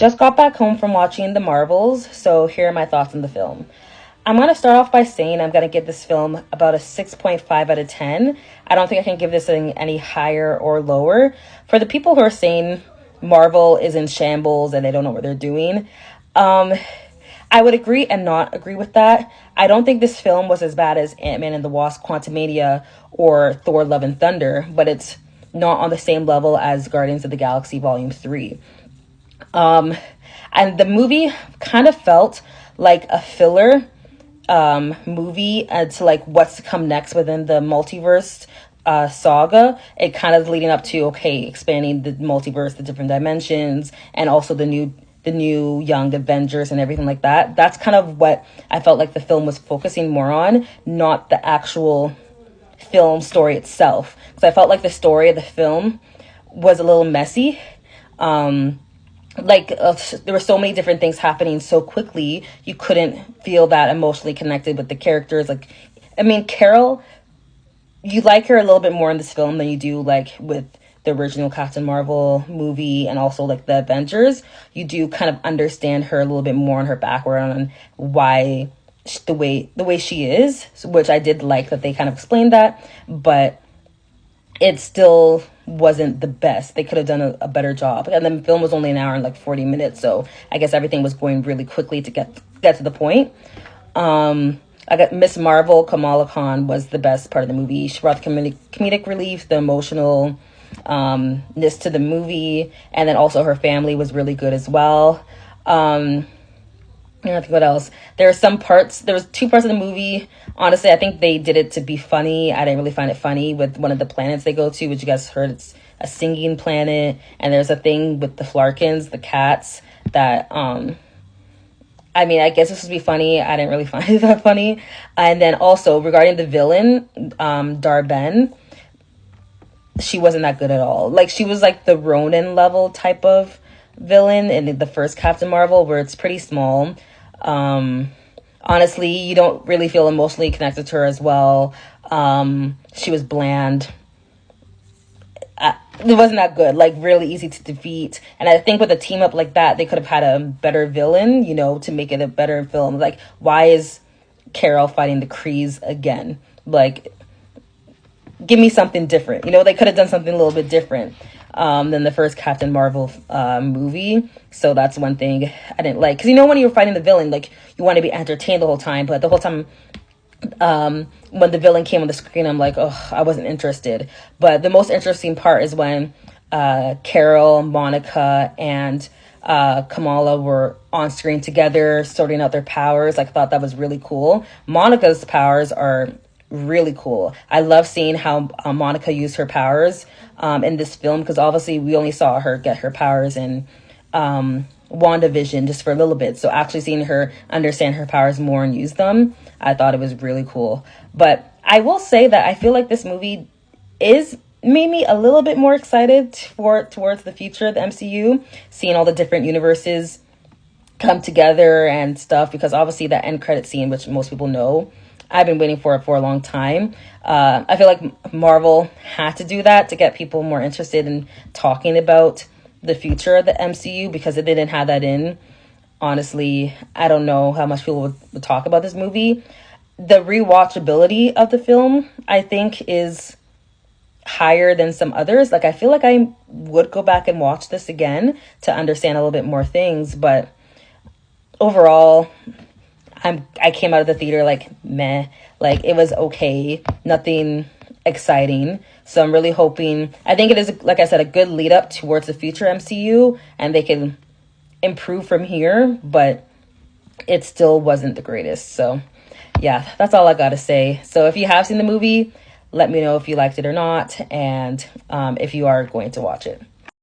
Just got back home from watching The Marvels, so here are my thoughts on the film. I'm going to start off by saying I'm going to give this film about a 6.5 out of 10. I don't think I can give this thing any higher or lower. For the people who are saying Marvel is in shambles and they don't know what they're doing, um, I would agree and not agree with that. I don't think this film was as bad as Ant-Man and the Wasp: Quantumania or Thor: Love and Thunder, but it's not on the same level as Guardians of the Galaxy Volume 3. Um, and the movie kind of felt like a filler movie to like what's to come next within the multiverse saga. It kind of leading up to, okay, expanding the multiverse, the different dimensions, and also the new young Avengers and everything like that. That's kind of what I felt like the film was focusing more on, not the actual film story itself. Because I felt like the story of the film was a little messy. There were so many different things happening so quickly, you couldn't feel that emotionally connected with the characters. Like, I mean, Carol, you like her a little bit more in this film than you do like with the original Captain Marvel movie and also like the Avengers. You do kind of understand her a little bit more on her background and why the way she is, which I did like that they kind of explained that, but it still wasn't the best. They could have done a better job. And the film was only an hour and like 40 minutes, so I guess everything was going really quickly to get to the point. I got Miss Marvel, Kamala Khan was the best part of the movie. She brought the comedic relief, the emotional ness to the movie, and then also her family was really good as well. I don't think what else. There was two parts of the movie. Honestly, I think they did it to be funny. I didn't really find it funny with one of the planets they go to, which you guys heard, it's a singing planet. And there's a thing with the Flarkins, the cats, that, I mean, I guess this would be funny. I didn't really find it that funny. And then also, regarding the villain, Darben, she wasn't that good at all. Like, she was like the Ronin level type of villain in the first Captain Marvel, where it's pretty small. Honestly, you don't really feel emotionally connected to her as well. She was bland. It wasn't that good, like really easy to defeat. And I think with a team up like that, they could have had a better villain, to make it a better film. Like, why is Carol fighting the Krees again? Like, give me something different. They could have done something a little bit different than the first Captain Marvel movie. So that's one thing I didn't like. Because when you're fighting the villain, like, you want to be entertained the whole time. But the whole time, when the villain came on the screen, I'm like, oh, I wasn't interested. But the most interesting part is when Carol, Monica, and Kamala were on screen together, sorting out their powers. Like, I thought that was really cool. Monica's powers are really cool. I love seeing how Monica used her powers in this film, because obviously we only saw her get her powers in WandaVision just for a little bit. So actually seeing her understand her powers more and use them, I thought it was really cool. But I will say that I feel like this movie made me a little bit more excited towards the future of the MCU, seeing all the different universes come together and stuff, because obviously that end credit scene, which most people know, I've been waiting for it for a long time. I feel like Marvel had to do that to get people more interested in talking about the future of the MCU, because if they didn't have that in, honestly, I don't know how much people would talk about this movie. The rewatchability of the film, I think, is higher than some others. Like, I feel like I would go back and watch this again to understand a little bit more things, but overall, I came out of the theater like meh, like it was okay, nothing exciting. So I'm really hoping, I think it is, like I said, a good lead up towards the future MCU, and they can improve from here, but it still wasn't the greatest. So yeah, that's all I gotta say. So if you have seen the movie, let me know if you liked it or not, and if you are going to watch it.